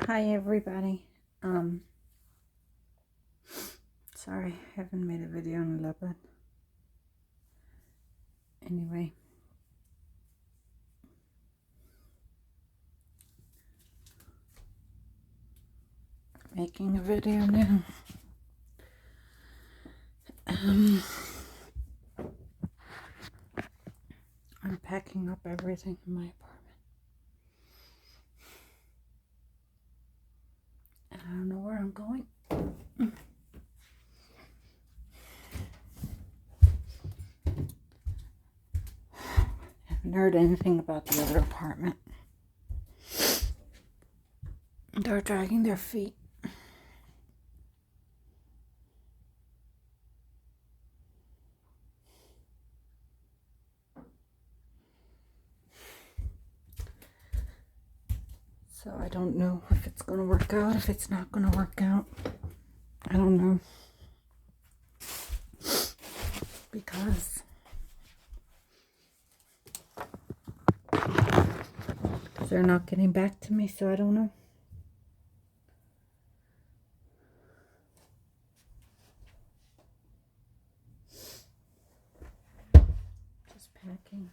Hi everybody. Sorry, I haven't made a video in a little bit. Anyway. Making a video now. I'm packing up everything in my apartment. I don't know where I'm going. I haven't heard anything about the other apartment. They're dragging their feet. So I don't know if it's going to work out, if it's not going to work out. I don't know. Because they're not getting back to me, so I don't know. Just packing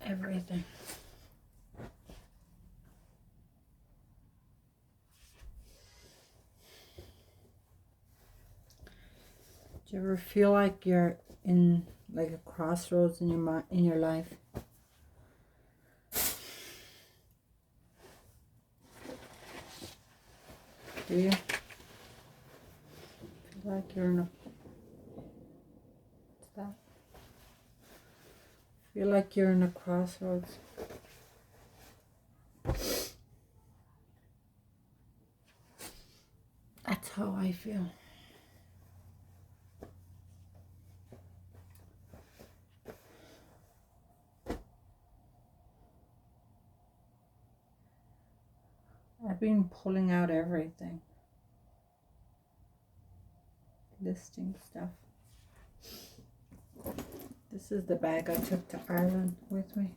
everything. Do you ever feel like you're in like a crossroads in your life? Do you? Feel like you're in a... What's that? Feel like you're in a crossroads. That's how I feel. I've been pulling out everything. Listing stuff. This is the bag I took to Ireland with me.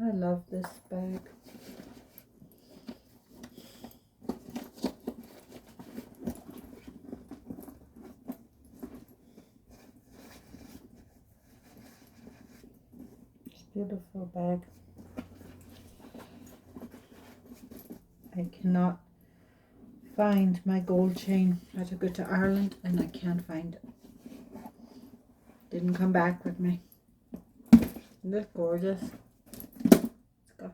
I love this bag. It's a beautiful bag. I cannot find my gold chain. I took it to Ireland and I can't find it. Didn't come back with me. Isn't it gorgeous? It's got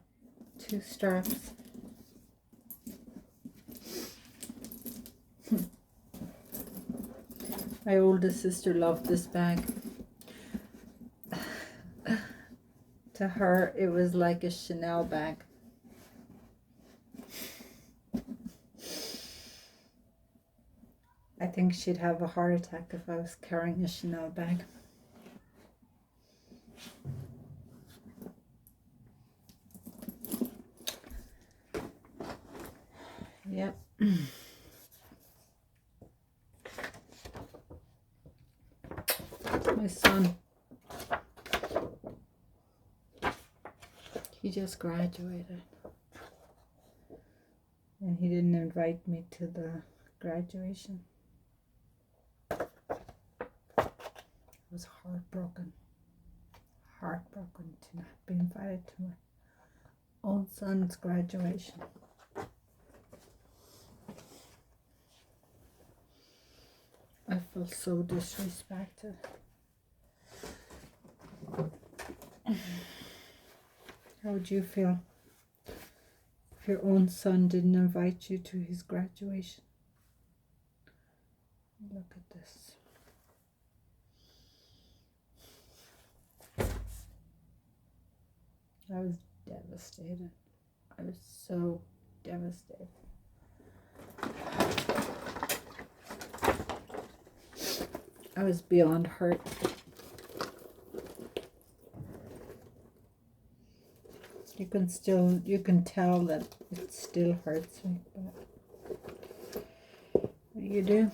2 straps. My oldest sister loved this bag. To her, it was like a Chanel bag. I think she'd have a heart attack if I was carrying a Chanel bag. Yep. My son. He just graduated. And he didn't invite me to the graduation. I was heartbroken to not be invited to my own son's graduation. I felt so disrespected. How would you feel if your own son didn't invite you to his graduation? Look at this. I was devastated. I was so devastated. I was beyond hurt. You can tell that it still hurts me, but what do you do?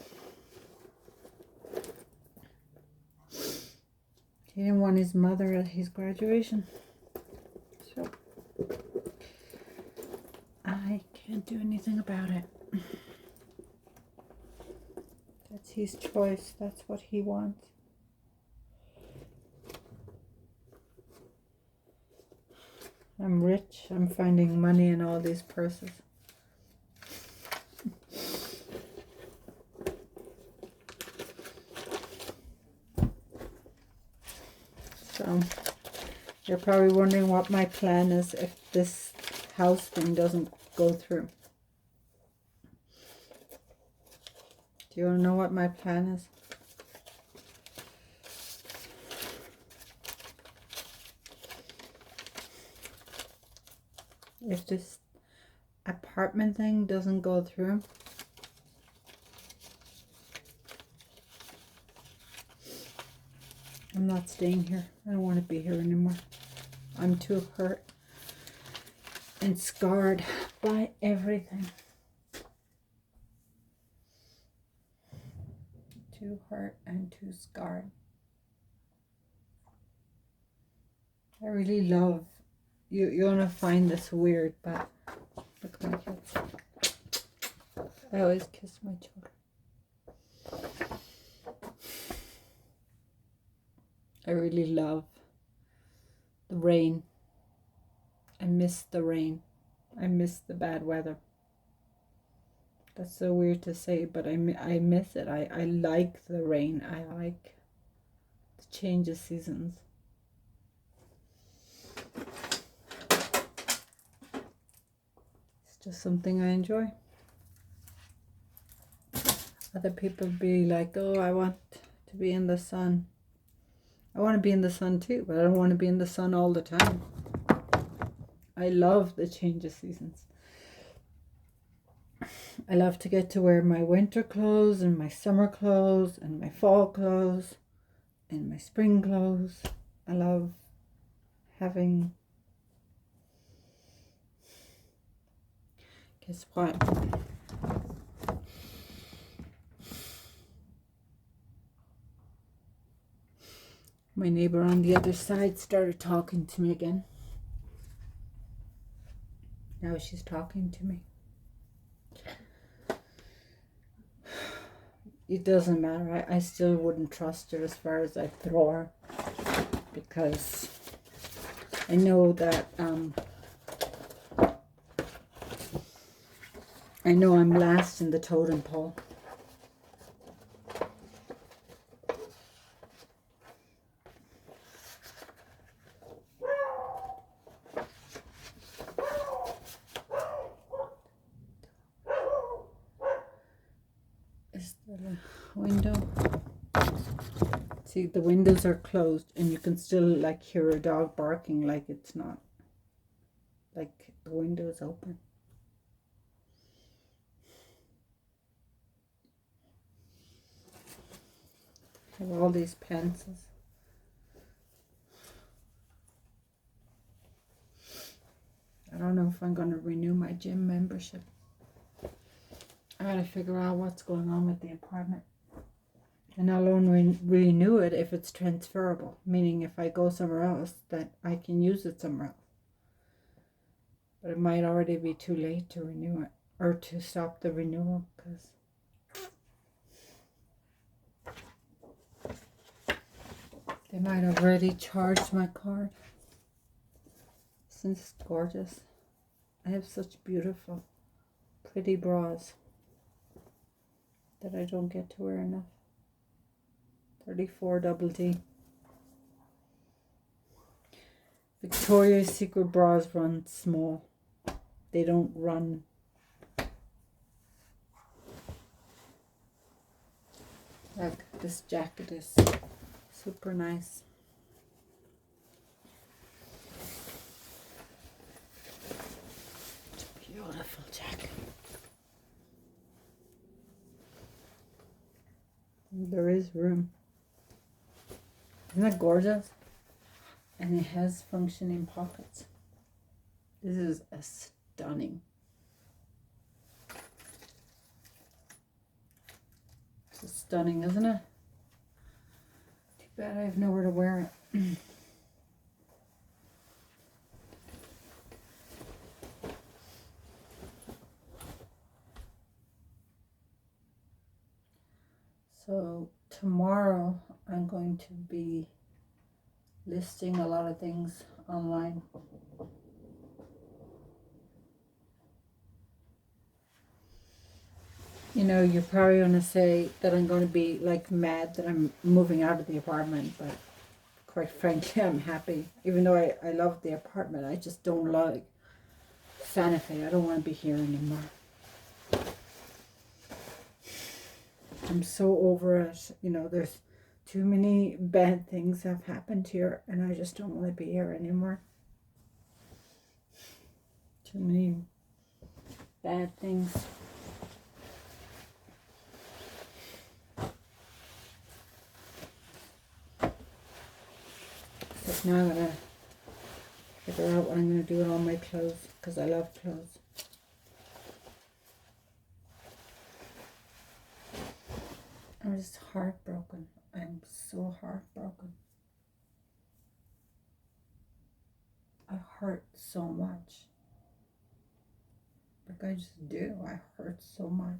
He didn't want his mother at his graduation. So I can't do anything about it. That's his choice. That's what he wants. I'm rich. I'm finding money in all these purses. So you're probably wondering what my plan is if this house thing doesn't go through. Do you want to know what my plan is? If this apartment thing doesn't go through, I'm not staying here. I don't want to be here anymore. I'm too hurt and scarred by everything. Too hurt and too scarred. I really love, you're going to find this weird, but look at my kids. I always kiss my children. I really love the rain. I miss the rain. I miss the bad weather. That's so weird to say, but I miss it. I like the rain. I like the change of seasons. It's just something I enjoy. Other people be like, oh, I want to be in the sun. I want to be in the sun too, but I don't want to be in the sun all the time. I love the change of seasons. I love to get to wear my winter clothes and my summer clothes and my fall clothes and my spring clothes. I love having... Guess what? My neighbor on the other side started talking to me again. Now she's talking to me. It doesn't matter. I still wouldn't trust her as far as I throw her, because I know that I know I'm last in the totem pole. Is the window? See, the windows are closed and you can still like hear a dog barking like it's not, like the window is open. I have all these pencils. I don't know if I'm going to renew my gym membership. I gotta figure out what's going on with the apartment. And I'll only renew it if it's transferable, meaning if I go somewhere else, that I can use it somewhere else. But it might already be too late to renew it, or to stop the renewal, because they might have already charged my card. Isn't this gorgeous? I have such beautiful, pretty bras that I don't get to wear enough. 34 double D. Victoria's Secret bras run small. They don't run. Like this jacket is super nice. It's a beautiful jacket. There is room. Isn't that gorgeous? And it has functioning pockets. This is a stunning. It's stunning, isn't it? bad I have nowhere to wear it. So tomorrow I'm going to be listing a lot of things online. You know, you're probably going to say that I'm going to be like mad that I'm moving out of the apartment, but quite frankly, I'm happy. Even though I love the apartment, I just don't like Santa Fe. I don't want to be here anymore. I'm so over it. You know, there's too many bad things have happened here, and I just don't want to be here anymore. Too many bad things. But now I'm going to figure out what I'm going to do with all my clothes, because I love clothes. I'm just heartbroken. I'm so heartbroken. I hurt so much. Like I just do. I hurt so much.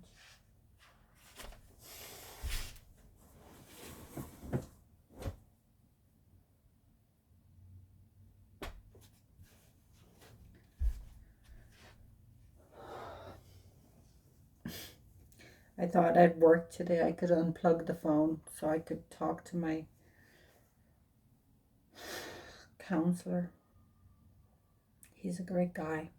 I thought I'd work today. I could unplug the phone so I could talk to my counselor. He's a great guy.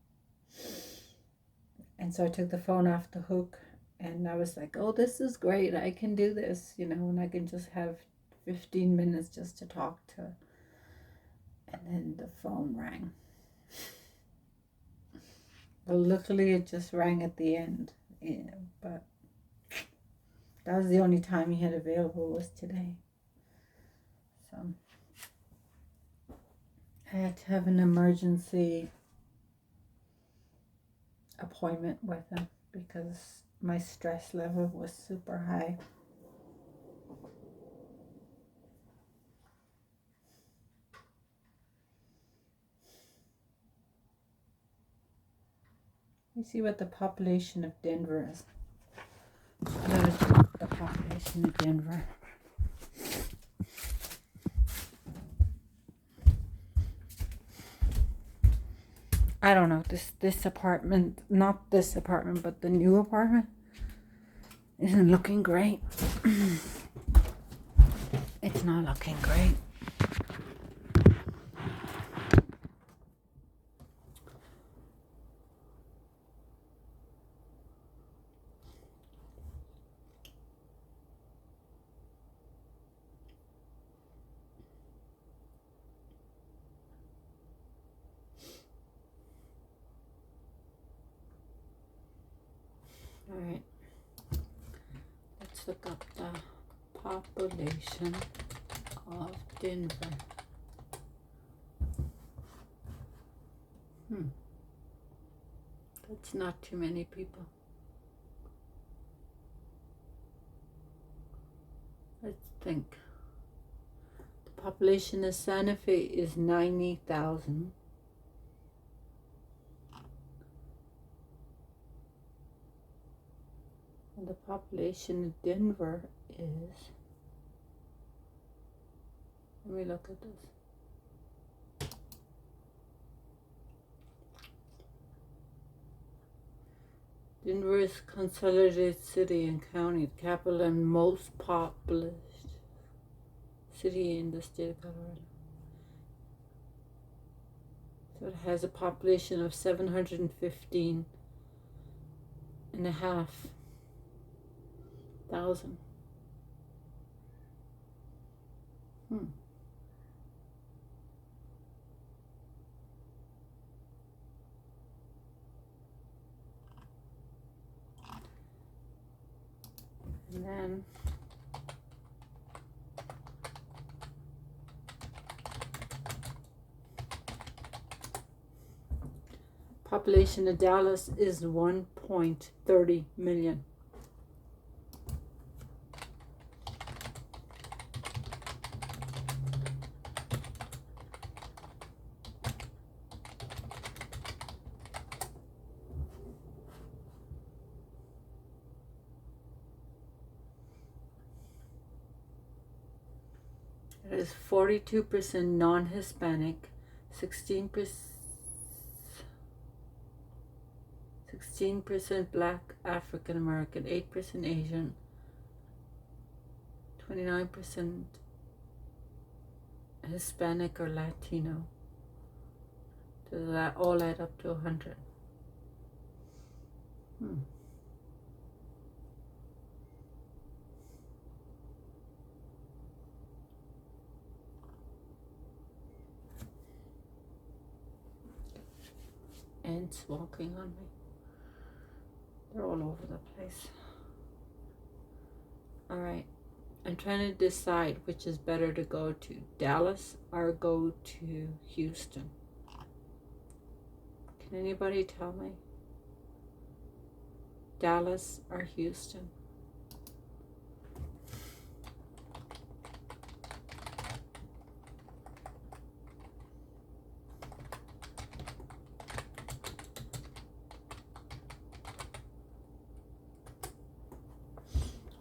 And so I took the phone off the hook and I was like, oh, this is great. I can do this, you know, and I can just have 15 minutes just to talk to. And then the phone rang. Well, luckily it just rang at the end, you know, but that was the only time he had available was today. So I had to have an emergency appointment with him because my stress level was super high. You see what the population of Denver is. The population of Denver. I don't know, this apartment, not this apartment, but the new apartment isn't looking great. It's not looking great. All right, let's look up the population of Denver. That's not too many people. Let's think. The population of Santa Fe is 90,000. And the population of Denver is, let me look at this. Denver is consolidated city and county, the capital and most populous city in the state of Colorado. So it has a population of 715 and a half thousand. And then population of Dallas is 1.30 million. It is 42% non-Hispanic, 16% Black African American, 8% Asian, 29% Hispanic or Latino. Does that all add up to 100? Ants walking on me. They're all over the place. All right. I'm trying to decide which is better to go to, Dallas or go to Houston. Can anybody tell me? Dallas or Houston?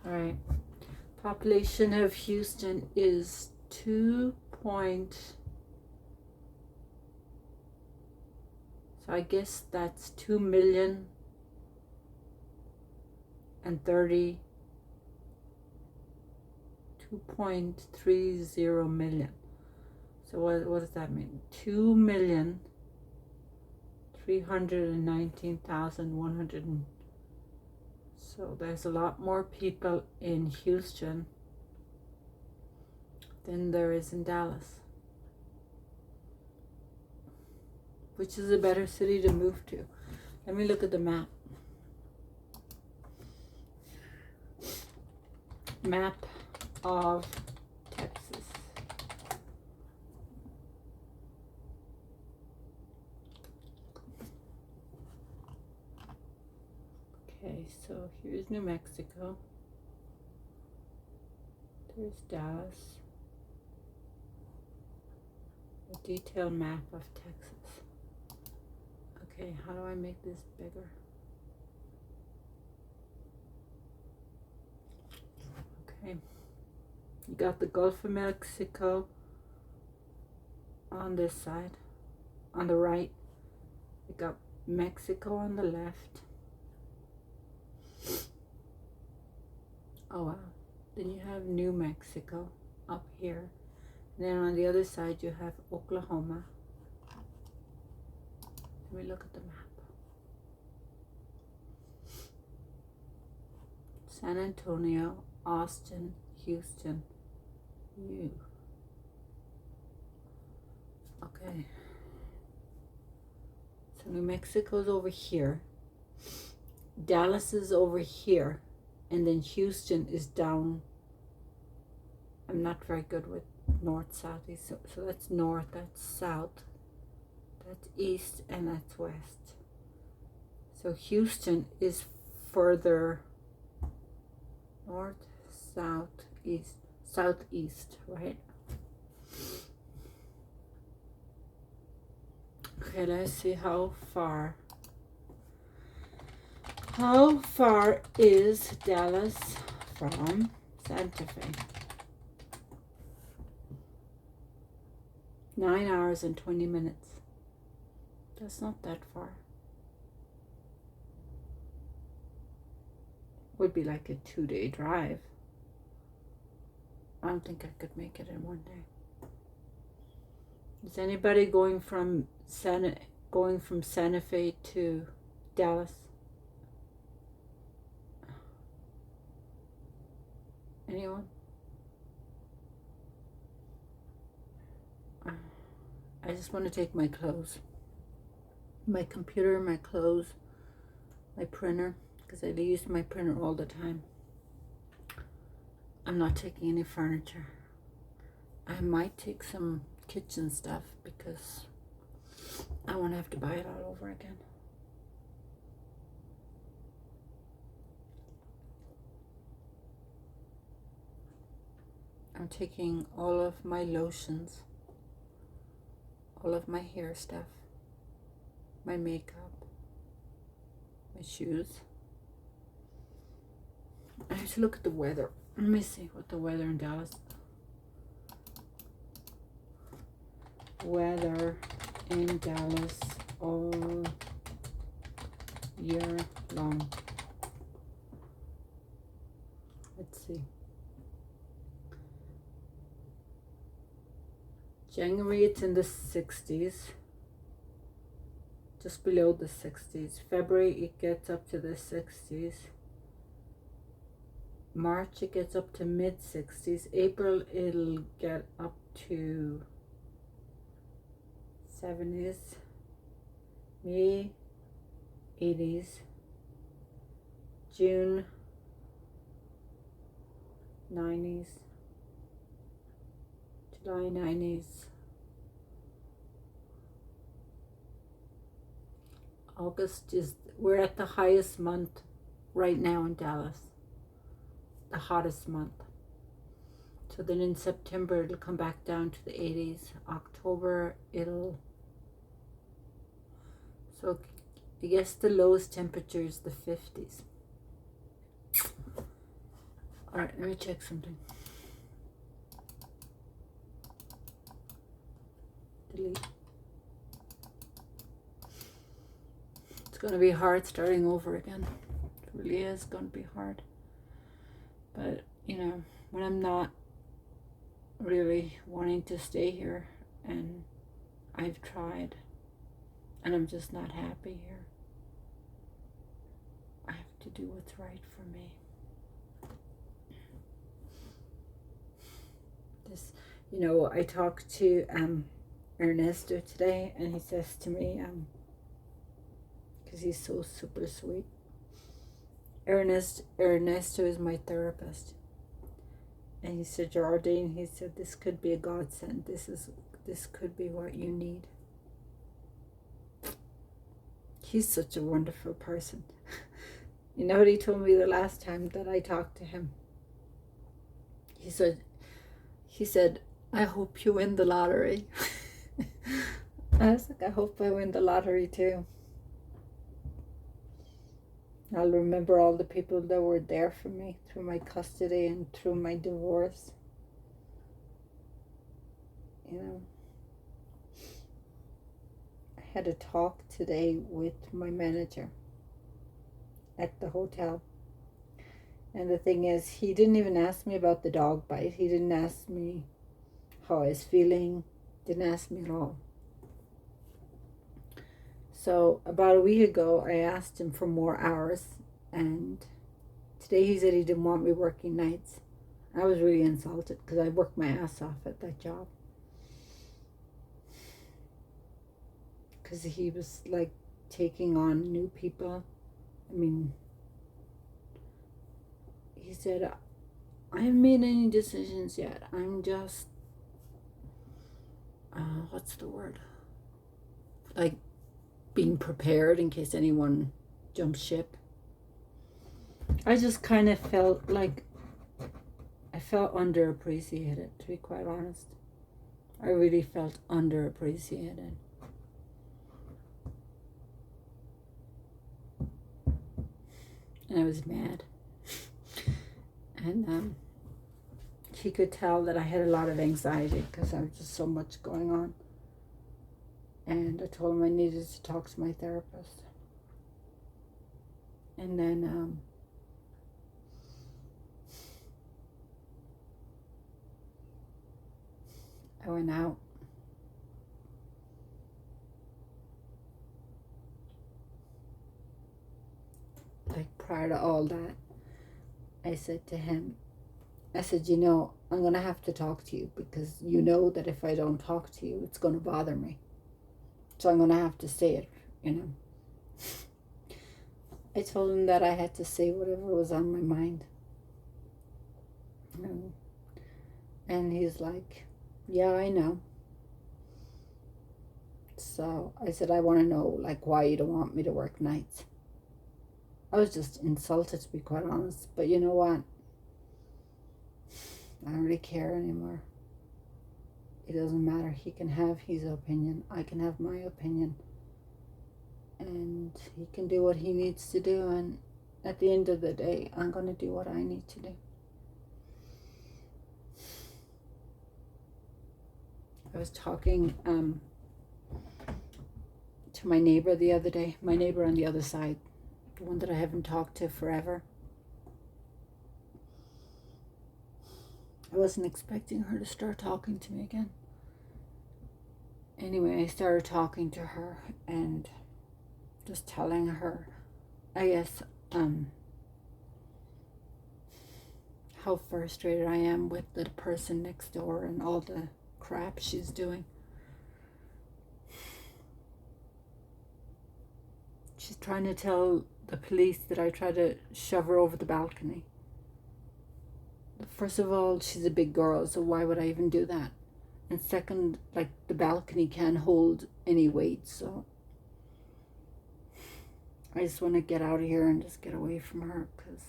All right. Population of Houston is 2. So I guess that's 2.30 million. So what does that mean? 2,319,100. So there's a lot more people in Houston than there is in Dallas. Which is a better city to move to? Let me look at the map. Map of Texas. Okay, so here's New Mexico. There's Dallas. A detailed map of Texas. Okay, how do I make this bigger? Okay, you got the Gulf of Mexico on this side, on the right. You got Mexico on the left. Oh wow. Then you have New Mexico up here. And then on the other side you have Oklahoma. Let me look at the map. San Antonio, Austin, Houston. Okay. So New Mexico's over here. Dallas is over here. And then Houston is down. I'm not very good with north, south, east. So that's north, that's south, that's east, and that's west. So Houston is further north, south, east, southeast, right? Okay, let's see how far. How far is Dallas from Santa Fe? 9 hours and 20 minutes. That's not that far. Would be like a 2-day drive. I don't think I could make it in one day. Is anybody going from Santa Fe to Dallas? Anyone? I just want to take my clothes, my computer, my clothes, my printer, because I use my printer all the time. I'm not taking any furniture. I might take some kitchen stuff because I won't have to buy it all over again. I'm taking all of my lotions, all of my hair stuff, my makeup, my shoes. I have to look at the weather. Let me see what the weather in Dallas. weather in Dallas all year long. Let's see. January, it's in the 60s, just below the 60s. February, it gets up to the 60s. March, it gets up to mid 60s. April, it'll get up to 70s. May, 80s. June, 90s. July, 90s. August is, we're at the highest month right now in Dallas. The hottest month. So then in September it'll come back down to the 80s. October it'll, so I guess the lowest temperature is the 50s. Alright, let me check something. Delete. It's going to be hard starting over again. It really is going to be hard. But, you know, when I'm not really wanting to stay here and I've tried and I'm just not happy here, I have to do what's right for me. This, you know, I talked to Ernesto today, and he says to me, because he's so super sweet, Ernesto is my therapist, and he said, Geraldine, he said, this could be a godsend. This could be what you need. He's such a wonderful person. You know what he told me the last time that I talked to him? He said, I hope you win the lottery. I was like, I hope I win the lottery too. I'll remember all the people that were there for me through my custody and through my divorce. You know, I had a talk today with my manager at the hotel. And the thing is, he didn't even ask me about the dog bite. He didn't ask me how I was feeling. Didn't ask me at all. So about a week ago, I asked him for more hours. And today he said he didn't want me working nights. I was really insulted because I worked my ass off at that job. Because he was like taking on new people. I mean, he said, I haven't made any decisions yet. I'm just, what's the word? Like being prepared in case anyone jumps ship. I just kind of felt like I felt underappreciated, to be quite honest. I really felt underappreciated. And I was mad. And he could tell that I had a lot of anxiety because there was just so much going on. And I told him I needed to talk to my therapist. And then I went out. Like prior to all that, I said to him, I said, you know, I'm going to have to talk to you because you know that if I don't talk to you, it's going to bother me. So I'm going to have to say it, you know. I told him that I had to say whatever was on my mind. And he's like, yeah, I know. So I said, I want to know, like, why you don't want me to work nights. I was just insulted, to be quite honest. But you know what? I don't really care anymore. It doesn't matter. He can have his opinion. I can have my opinion. And he can do what he needs to do. And at the end of the day, I'm going to do what I need to do. I was talking to my neighbor the other day, my neighbor on the other side, the one that I haven't talked to forever. I wasn't expecting her to start talking to me again. Anyway, I started talking to her and just telling her, I guess, how frustrated I am with the person next door and all the crap she's doing. She's trying to tell the police that I tried to shove her over the balcony. First of all, she's a big girl, so why would I even do that? And second, like, the balcony can't hold any weight, so I just want to get out of here and just get away from her, because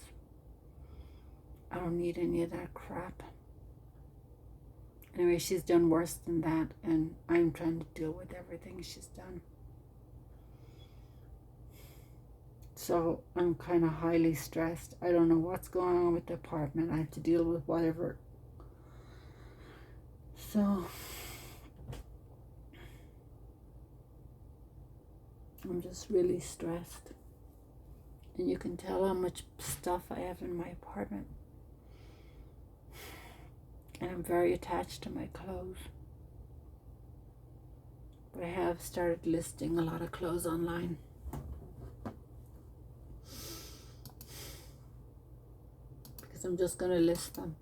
I don't need any of that crap. Anyway, she's done worse than that, and I'm trying to deal with everything she's done. So I'm kind of highly stressed. I don't know what's going on with the apartment. I have to deal with whatever. So I'm just really stressed. And you can tell how much stuff I have in my apartment. And I'm very attached to my clothes. But I have started listing a lot of clothes online. Because I'm just going to list them.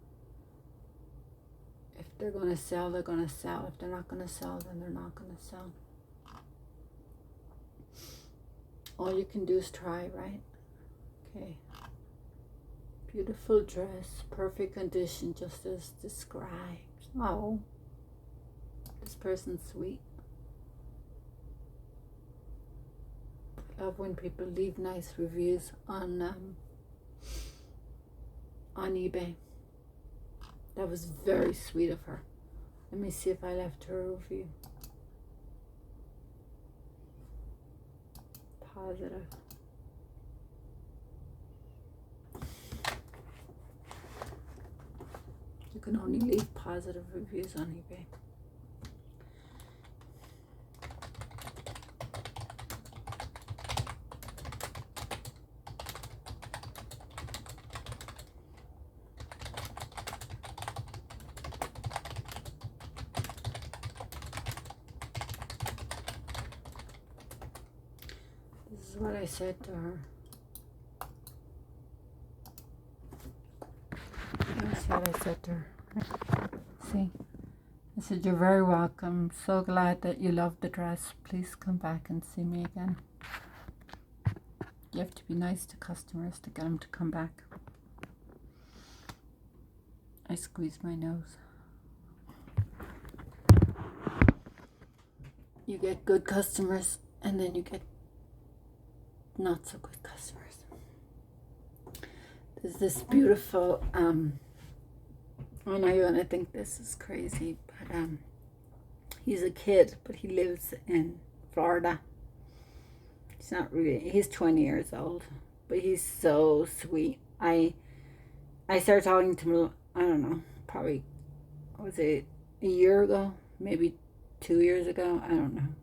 If they're going to sell, they're going to sell. If they're not going to sell, then they're not going to sell. All you can do is try, right? Okay. Beautiful dress, perfect condition, just as described. Oh, this person's sweet. I love when people leave nice reviews on eBay. That was very sweet of her. Let me see if I left her a review. Positive. You can only leave positive reviews on eBay. This is what I said to her. That's what I said to her. See? I said, "You're very welcome. So glad that you love the dress. Please come back and see me again." You have to be nice to customers to get them to come back. I squeeze my nose. You get good customers, and then you get not so good customers. There's this beautiful, I know you're gonna think this is crazy, but he's a kid, but he lives in Florida. He's not really, he's 20 years old, but he's so sweet. I started talking to him, I don't know, probably, was it a year ago? Maybe 2 years ago? I don't know.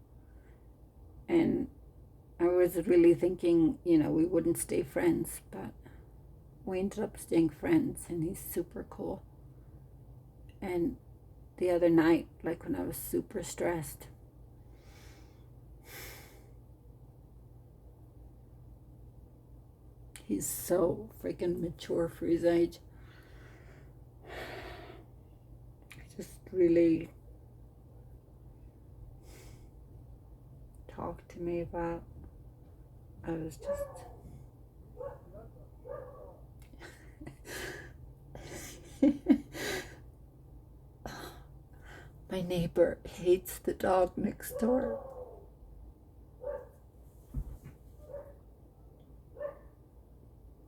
And I was really thinking, we wouldn't stay friends, but we ended up staying friends, and he's super cool. And the other night, like when I was super stressed, he's so freaking mature for his age. Just really talked to me about, I was just my neighbor hates the dog next door.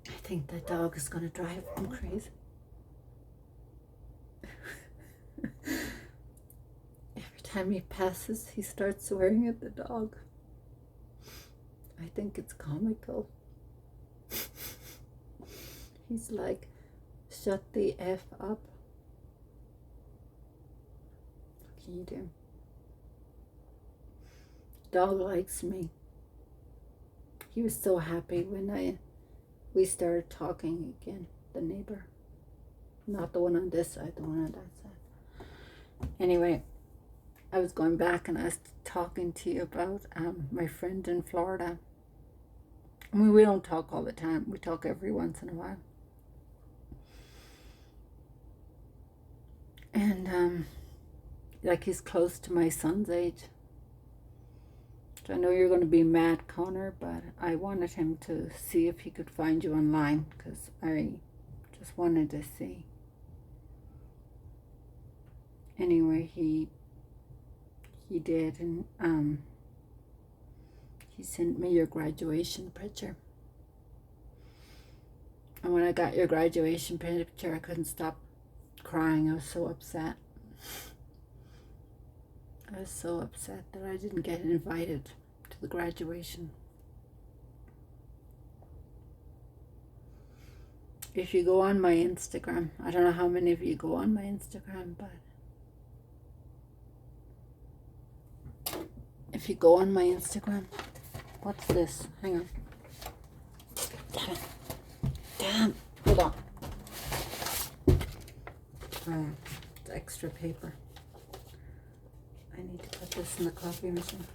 I think that dog is going to drive him crazy. Every time he passes, he starts swearing at the dog. I think it's comical. He's like, "Shut the F up." You do. Dog likes me. He was so happy when we started talking again. The neighbor. Not the one on this side, the one on that side. Anyway, I was going back and I was talking to you about my friend in Florida. I mean, we don't talk all the time. We talk every once in a while. And like he's close to my son's age. So I know you're going to be mad, Connor, but I wanted him to see if he could find you online because I just wanted to see. Anyway, he did, and he sent me your graduation picture. And when I got your graduation picture, I couldn't stop crying. I was so upset. I was so upset that I didn't get invited to the graduation. If you go on my Instagram, I don't know how many of you go on my Instagram, but if you go on my Instagram, what's this? Hang on. Damn it. Damn. Hold on. It's extra paper. I need to put this in the coffee machine.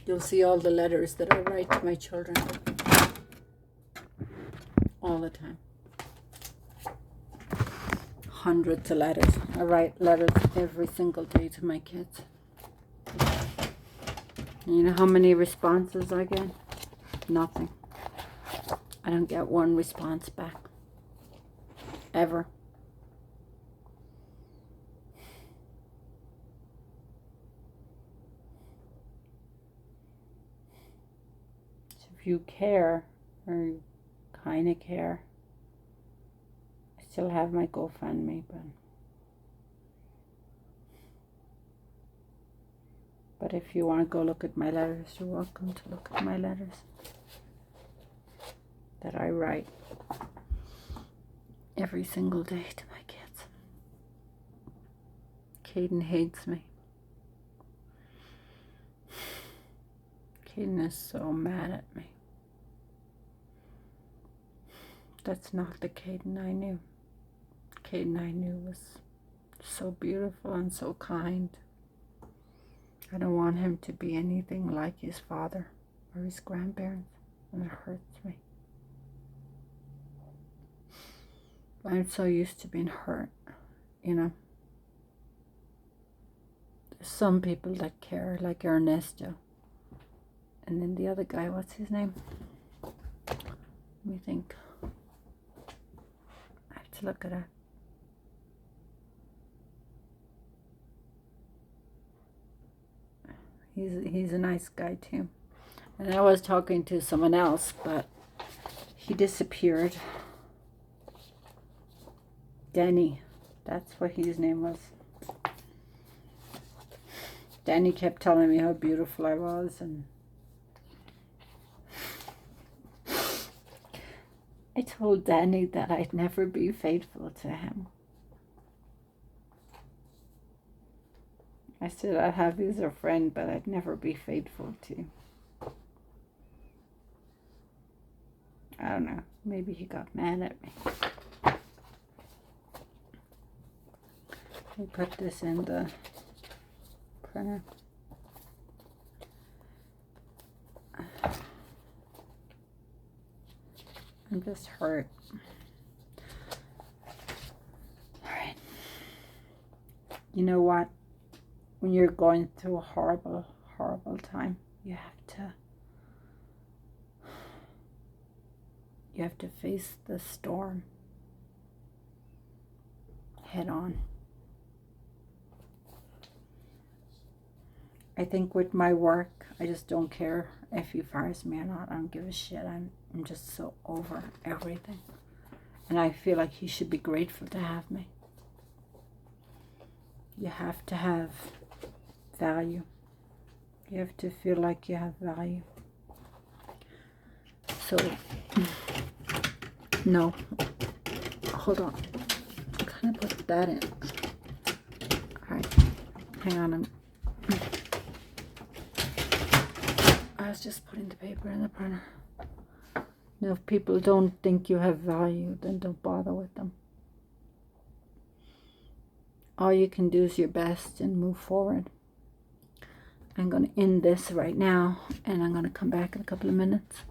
You'll see all the letters that I write to my children. All the time. Hundreds of letters. I write letters every single day to my kids. And you know how many responses I get? Nothing. I don't get one response back. Ever. So if you care, or you kind of care, I still have my GoFundMe, but if you want to go look at my letters, you're welcome to look at my letters that I write every single day to my kids. Caden hates me. Caden is so mad at me. That's not the Caden I knew. Caden I knew was so beautiful and so kind. I don't want him to be anything like his father or his grandparents, and it hurts me. I'm so used to being hurt, you know. There's some people that care, like Ernesto. And then the other guy, what's his name? Let me think. I have to look it up. He's a nice guy too. And I was talking to someone else, but he disappeared. Danny, that's what his name was. Danny kept telling me how beautiful I was, and I told Danny that I'd never be faithful to him. I said I'd have you as a friend, but I'd never be faithful to you. I don't know. Maybe he got mad at me. I put this in the printer. I'm just hurt. Alright. You know what? When you're going through a horrible, horrible time, you have to face the storm head on. I think with my work, I just don't care if he fires me or not. I don't give a shit. I'm just so over everything. And I feel like he should be grateful to have me. You have to have value. You have to feel like you have value. So No. Hold on. I'm gonna put that in. Alright. Hang on. I was just putting the paper in the printer. Now, if people don't think you have value, then don't bother with them. All you can do is your best and move forward. I'm going to end this right now, and I'm going to come back in a couple of minutes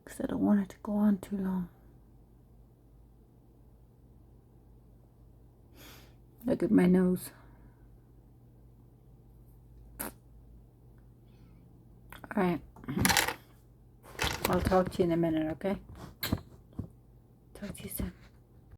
because I don't want it to go on too long. Look at my nose. All right. I'll talk to you in a minute, okay?